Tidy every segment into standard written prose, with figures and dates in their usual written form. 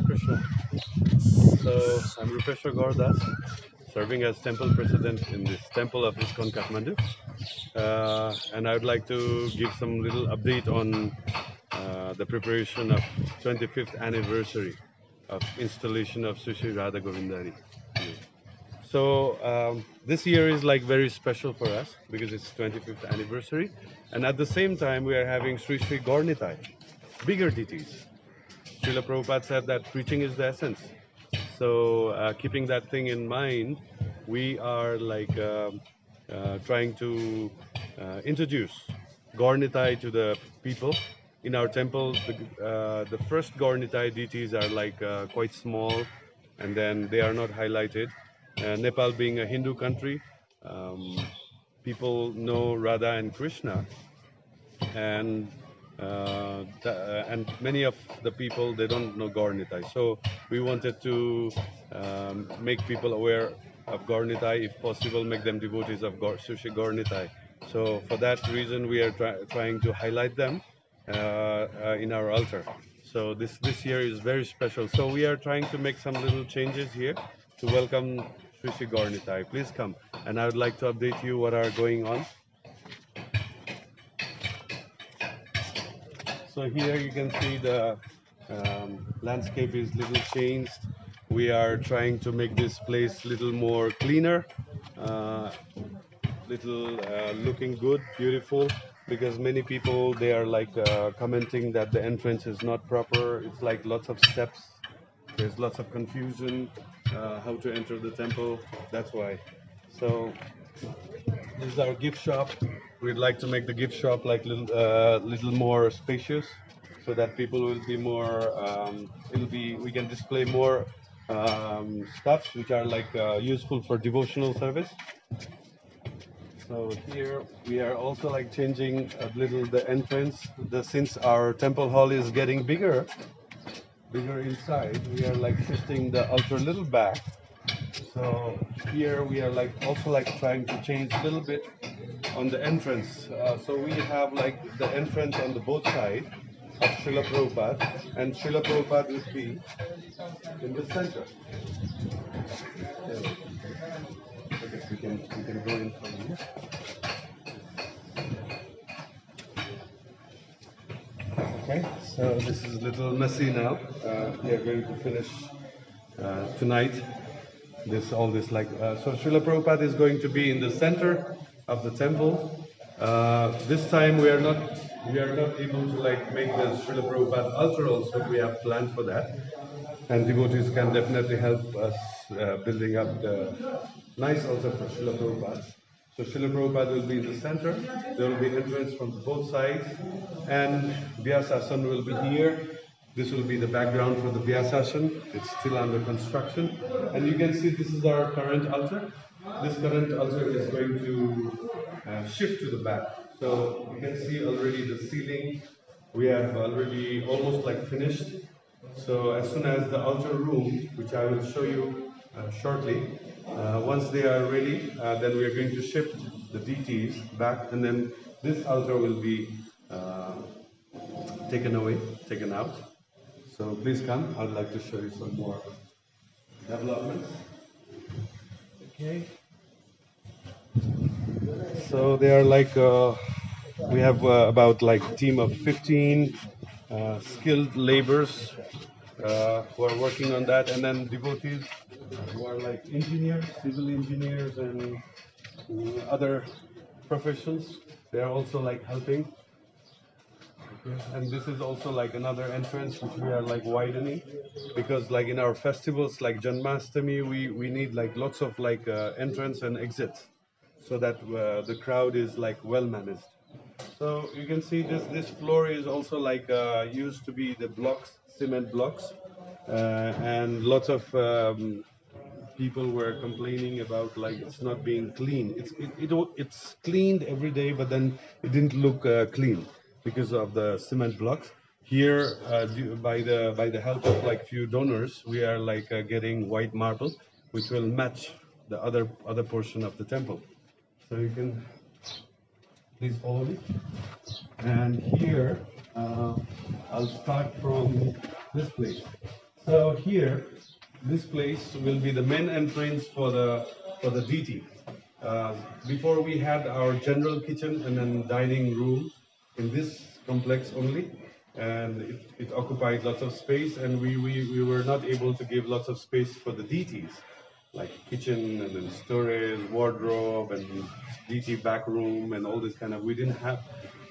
Krishna. So I'm Rupeshwar Gaura, serving as temple president in this temple of ISKCON Kathmandu. And I would like to give some little update on the preparation of 25th anniversary of installation of Sri Radha Govindari. So this year is like very special for us because it's 25th anniversary, and at the same time we are having Sri Gaura Nitai, bigger deities. Srila Prabhupada said that preaching is the essence. So keeping that thing in mind, we are like trying to introduce Gaura Nitai to the people. In our temple, the first Gaura Nitai deities are like quite small, and then they are not highlighted. Nepal being a Hindu country, um, people know Radha and Krishna, and and many of the people they don't know Gaura Nitai. So we wanted to make people aware of Gaura Nitai, if possible, make them devotees of Sushi Gaura Nitai. So for that reason, we are trying to highlight them in our altar. So this year is very special. So we are trying to make some little changes here to welcome Sushi Gaura Nitai. Please come, and I would like to update you what are going on. So here you can see the landscape is little changed. We are trying to make this place little more cleaner, uh, little looking good, beautiful, because many people they are like commenting that the entrance is not proper. It's like lots of steps. There's lots of confusion how to enter the temple. That's why. So this is our gift shop. We'd like to make the gift shop like little more spacious, so that people will be more. It'll be we can display more stuffs which are like useful for devotional service. So here we are also like changing a little the entrance. Since our temple hall is getting bigger inside, we are like shifting the altar a little back. So here we are like also like trying to change a little bit on the entrance. So we have like the entrance on the both sides of Srila Prabhupada, and Srila Prabhupada would be in the center. Okay, okay, we can go in from here. Okay, so this is a little messy now. We are going to finish tonight. This like so Srila Prabhupada is going to be in the center of the temple. This time we are not able to like make the Srila Prabhupada altar also. We have planned for that, and devotees can definitely help us building up the nice altar for Srila Prabhupada. So Srila Prabhupada will be in the center. There will be entrance from both sides, and Vyasasana will be here. This will be the background for the Vyasasana. It's still under construction, and you can see this is our current altar. This current altar is going to shift to the back. So you can see already the ceiling. We have already almost like finished. So as soon as the altar room, which I will show you shortly, once they are ready, then we are going to shift the deities back, and then this altar will be uh, taken away, taken out. So please come. I'd like to show you some more developments. Okay. So they are like we have about like team of 15 skilled laborers who are working on that, and then devotees who are like engineers, civil engineers, and other professions. They are also like helping. Okay. And this is also like another entrance which we are like widening, because like in our festivals like Janmashtami, we need like lots of like entrance and exits, so that the crowd is like well managed. So you can see this floor is also like used to be the blocks, cement blocks, and lots of people were complaining about like it's not being clean. It's cleaned every day, but then it didn't look clean because of the cement blocks. Here, by the help of like few donors, we are like getting white marble, which will match the other portion of the temple. So you can please follow me. And here, I'll start from this place. So here, this place will be the main entrance for the DT. Uh, Before we had our general kitchen and then dining room in this complex only, and it occupied lots of space, and we were not able to give lots of space for the DTs, like kitchen and then storage, wardrobe, and DT back room, and all this kind of. We didn't have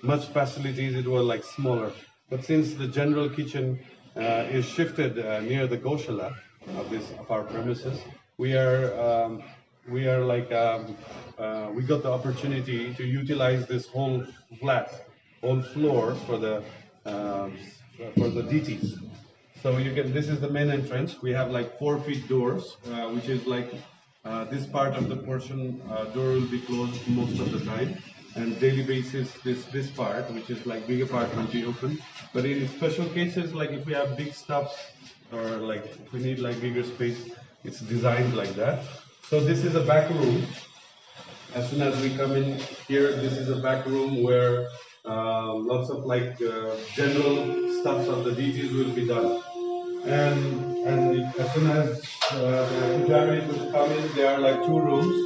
much facilities. It was like smaller. But since the general kitchen is shifted near the Goshala of our premises, we are like we got the opportunity to utilize this whole whole floor um, for the DTs. So you can. This is the main entrance. We have like 4 feet doors, which is like this part of the portion door will be closed most of the time, and daily basis this part, which is like bigger part, will be open. But in special cases, like if we have big stuffs or like if we need like bigger space, it's designed like that. So this is a back room. As soon as we come in here, this is a back room where lots of like general stuffs of the DTs will be done. And as soon as the pujaris will come in, there are like 2 rooms.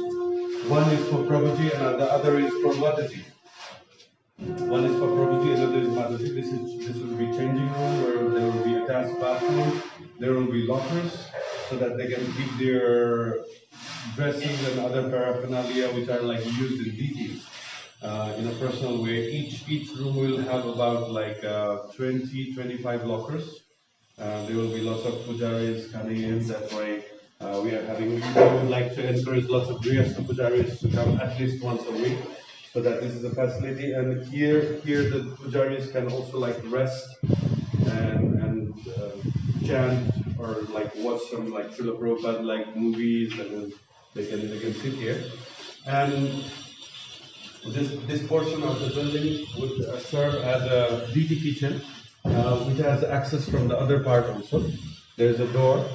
One is for Prabhuji and the other is for Mataji. One is for Prabhuji, another is Mataji. This will be changing room where there will be attached bathroom. There will be lockers so that they can keep their dresses and other paraphernalia which are like used in DTs in a personal way. Each room will have about like 20-25 lockers. There will be lots of pujaris coming in. That's why we are having. We would like to encourage lots of Grihastha pujaris to come at least once a week, so that this is a facility. And here the pujaris can also like rest and chant or like watch some like Srila Prabhupada like movies, and then they can sit here. And this portion of the building would serve as a DT kitchen, which has access from the other part also. There's a door.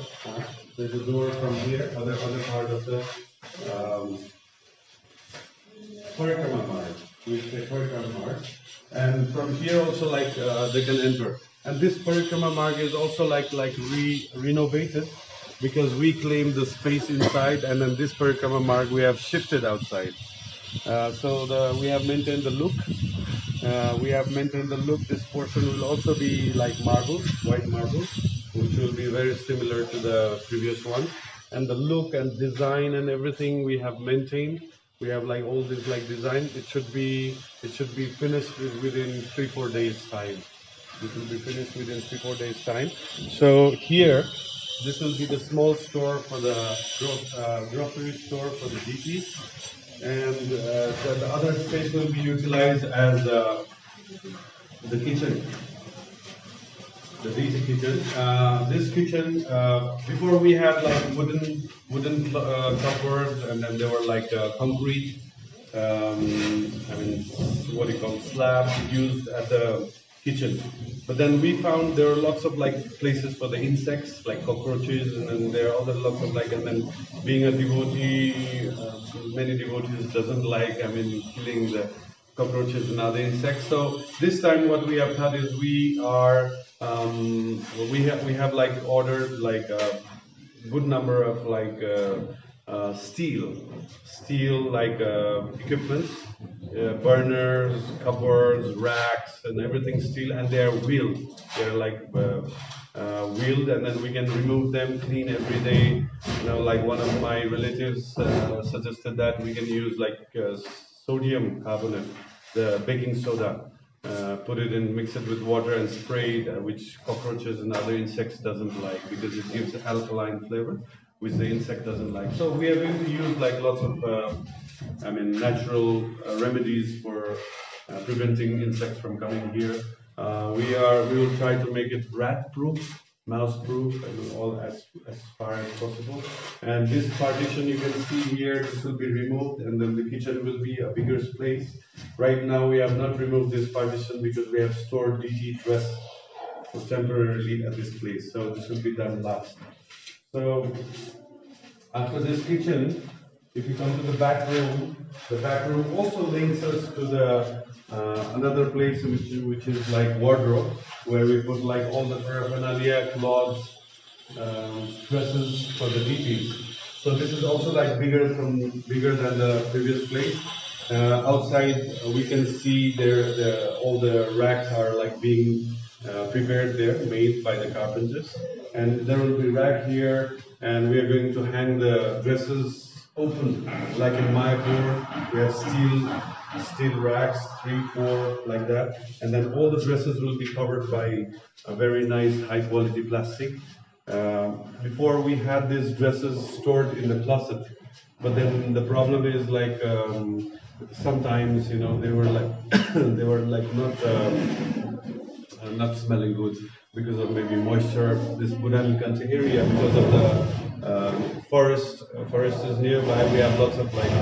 There's a door from here, other part of the Parikrama Marg. We say Parikrama Marg. And from here also like they can enter. And this Parikrama Marg is also like renovated, because we claim the space inside, and then this Parikrama Marg we have shifted outside. We have maintained the look. This portion will also be like marble, white marble, which will be very similar to the previous one. And the look and design and everything we have maintained. We have like all this like design. It should be finished within 3-4 days time. This will be finished within 3-4 days time. So here, this will be the small store for the grocery store for the DPs. And the other space will be utilized as the kitchen, the DT kitchen. This kitchen, before we had like wooden cupboards, and then there were like concrete, what do you call, slabs used as a kitchen. But then we found there are lots of like places for the insects, like cockroaches, and then there are other lots of like, and then being a devotee, many devotees doesn't like, killing the cockroaches and other insects. So this time what we have done is we have like ordered like a good number of like steel like equipments, burners, cupboards, racks, and everything steel, and they are wheeled. They're like wheeled, and then we can remove them, clean every day. Like one of my relatives suggested that we can use like sodium carbonate, the baking soda. Put it in, mix it with water and spray it, which cockroaches and other insects doesn't like, because it gives alkaline flavor, which the insect doesn't like. So we are going to use like lots of, natural remedies for preventing insects from coming here. We will try to make it rat-proof, mouse-proof, and all as far as possible. And this partition you can see here, this will be removed, and then the kitchen will be a bigger space. Right now we have not removed this partition because we have stored DT dress temporarily at this place. So this will be done last. So after this kitchen, if you come to the back room also links us to the another place which is like wardrobe, where we put like all the paraphernalia, clothes, dresses for the deities. So this is also like bigger than the previous place. Outside we can see all the racks are like being prepared there, made by the carpenters, and there will be rack here, and we are going to hang the dresses open, like in Mayapur. We have steel racks, 3, 4, like that, and then all the dresses will be covered by a very nice high quality plastic. Before we had these dresses stored in the closet, but then the problem is like sometimes they were like they were like not smelling good because of maybe moisture. This Budhan country area, because of the forest is nearby. We have lots of like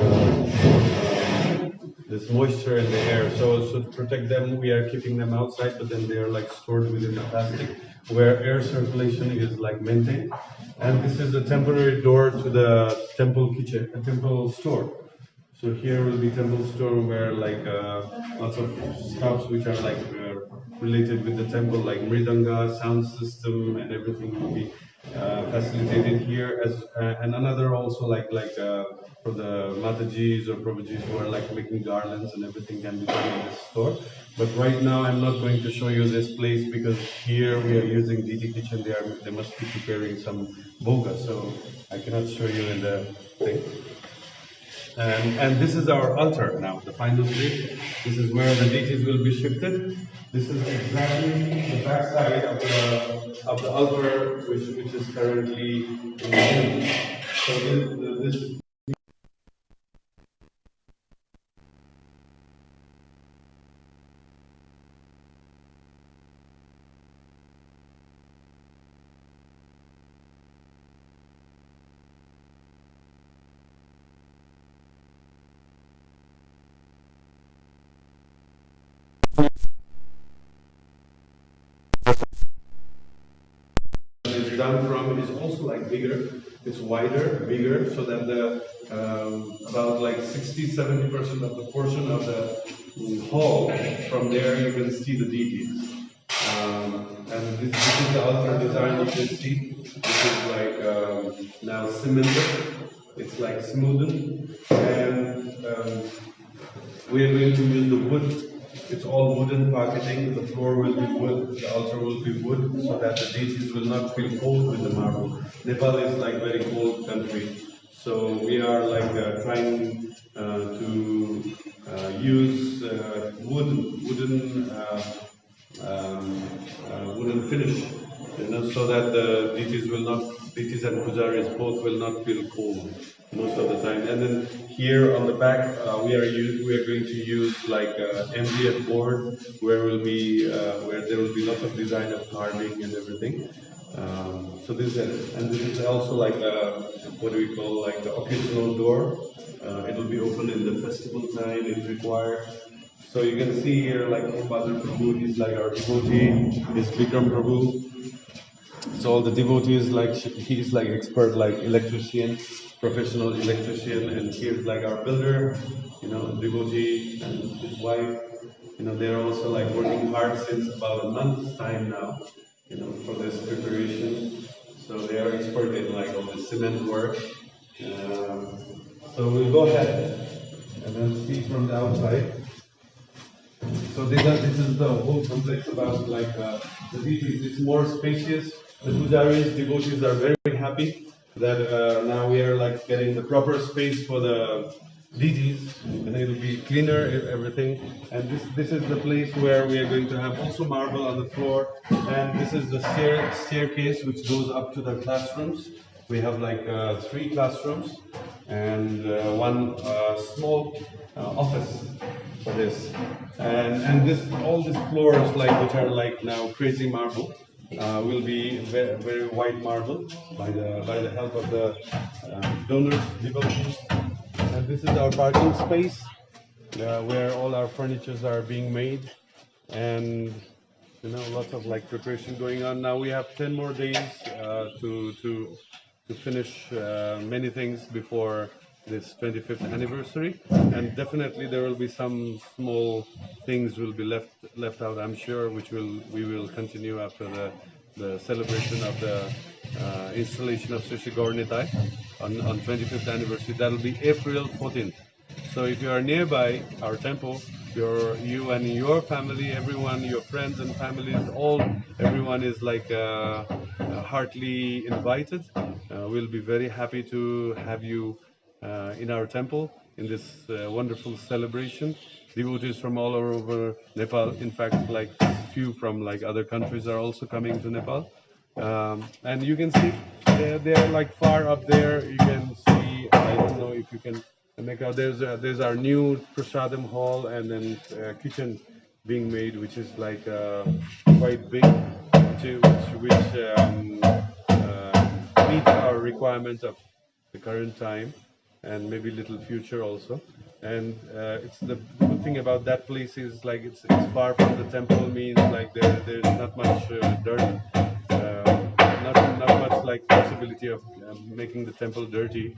this moisture in the air. So to protect them, we are keeping them outside, but then they are like stored within the plastic, where air circulation is like maintained. And this is a temporary door to the temple kitchen, a temple store. So here will be temple store where like lots of stuffs which are like related with the temple, like mridanga, sound system, and everything will be facilitated here. As and another also like for the Matajis or Prabhujis who are like making garlands and everything can be done in this store. But right now I'm not going to show you this place because here we are using DT Kitchen. They must be preparing some boga, so I cannot show you in the thing. And this is our altar now, the final place. This is where the deities will be shifted. This is exactly the backside of the altar, which is currently in use. So this is done from is also like bigger. It's wider, bigger, so that the about like 60-70% of the portion of the hall from there you can see the deities. And this is the altar design you can see. This is like now cemented. It's like smoothened, and we are going to use the wood. It's all wooden parketing. The floor will be wood. The altar will be wood, so that the deities will not feel cold with the marble. Nepal is like very cold country, so we are like trying to use wooden finish, so that the deities and pujaris both will not feel cold most of the time. And then here on the back, we are going to use like MDF board, where there will be lots of design of carving and everything. So this is, and this is also like what do we call, like the occasional door. It will be open in the festival time if required. So you can see here like Father Prabhu, he's like our devotee, is Vikram Prabhu. So all the devotees, like he's like expert, like electrician, professional electrician, and he's like our builder, devotee, and his wife. They're also like working hard since about a month's time now, for this preparation. So they are expert in like all the cement work. So we'll go ahead and then see from the outside. So this is the whole complex about like the deities. It's more spacious. The pujaris, devotees are very happy that now we are like getting the proper space for the deities, and it will be cleaner everything. And this is the place where we are going to have also marble on the floor. And this is the staircase which goes up to the classrooms. We have like 3 classrooms and one small office for this. And this all these floors like which are like now crazy marble will be very white marble by the help of the donors, devotees. And this is our parking space where all our furnitures are being made, and lots of like preparation going on. Now we have 10 more days to finish many things before this 25th anniversary, and definitely there will be some small things will be left out, I'm sure, which we will continue after the celebration of the installation of Sri Gaura Nitai on 25th anniversary. That will be April 14th. So if you are nearby our temple, you and your family, everyone, your friends and families, everyone is like heartily invited. We'll be very happy to have you in our temple in this wonderful celebration. Devotees from all over Nepal, in fact, like few from like other countries are also coming to Nepal. And you can see they're like far up there. You can see, I don't know if you can make out, there's our new prasadam hall and then kitchen being made, which is like quite big, which meets our requirements of the current time and maybe little future also. And it's the good thing about that place is like it's far from the temple, means like there's not much dirt, not much like possibility of making the temple dirty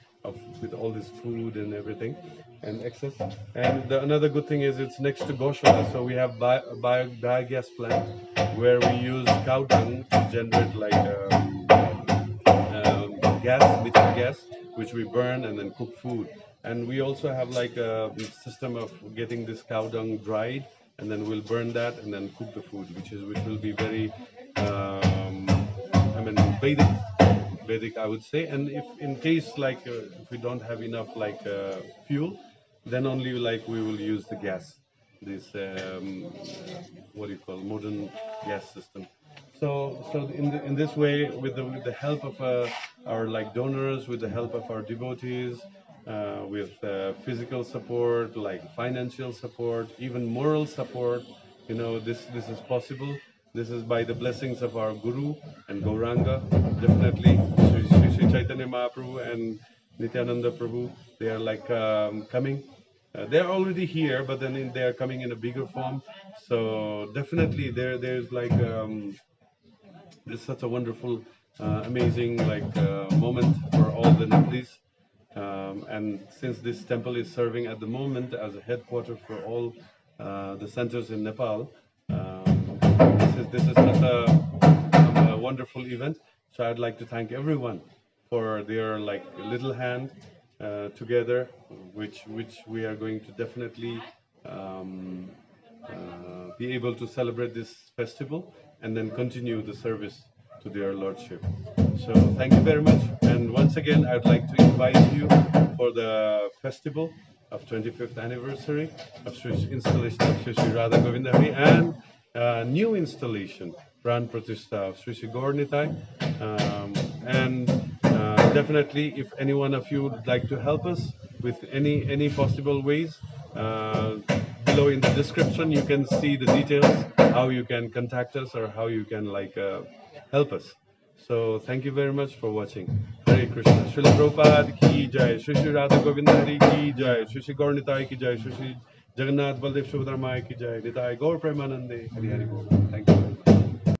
with all this food and everything and excess. And another good thing is it's next to Goshala, so we have biogas plant where we use cow dung to generate like gas, methane gas, which we burn and then cook food. And we also have like a system of getting this cow dung dried, and then we'll burn that and then cook the food, which will be very, I mean, Vedic, I would say. And if in case like if we don't have enough like fuel, then only like we will use the gas, this what do you call modern gas system. So in this way, with the help of our like donors, with the help of our devotees, with physical support, like financial support, even moral support, this is possible. This is by the blessings of our Guru and Gauranga. Definitely, Sri Chaitanya Mahaprabhu and Nityananda Prabhu, they are like coming. They're already here, but then they are coming in a bigger form. So definitely, there's like it's such a wonderful, amazing like moment for all the Nepalese. And since this temple is serving at the moment as a headquarters for all the centers in Nepal, this is such a wonderful event. So I'd like to thank everyone for their like little hand together, which we are going to definitely um, be able to celebrate this festival and then continue the service to their lordship. So thank you very much. And once again, I'd like to invite you for the festival of 25th anniversary of installation of Sri Sri Radha Govinda Hari and new installation, Pran Pratishtha of Sri Sri Gaura Nitai. And definitely, if any one of you would like to help us with any possible ways, below in the description you can see the details how you can contact us or how you can like help us. So thank you very much for watching. Hare Krishna. Srila Prabhupada ki jai. Shri Shri Radha Govinda Hari ki jai. Shri Shri Gaura Nitai ki jai. Shri Shri Jagannath Baldev Subhadra Maya ki jai. Nitai Gaur Premanande. Hari Hari Bol. Thank you.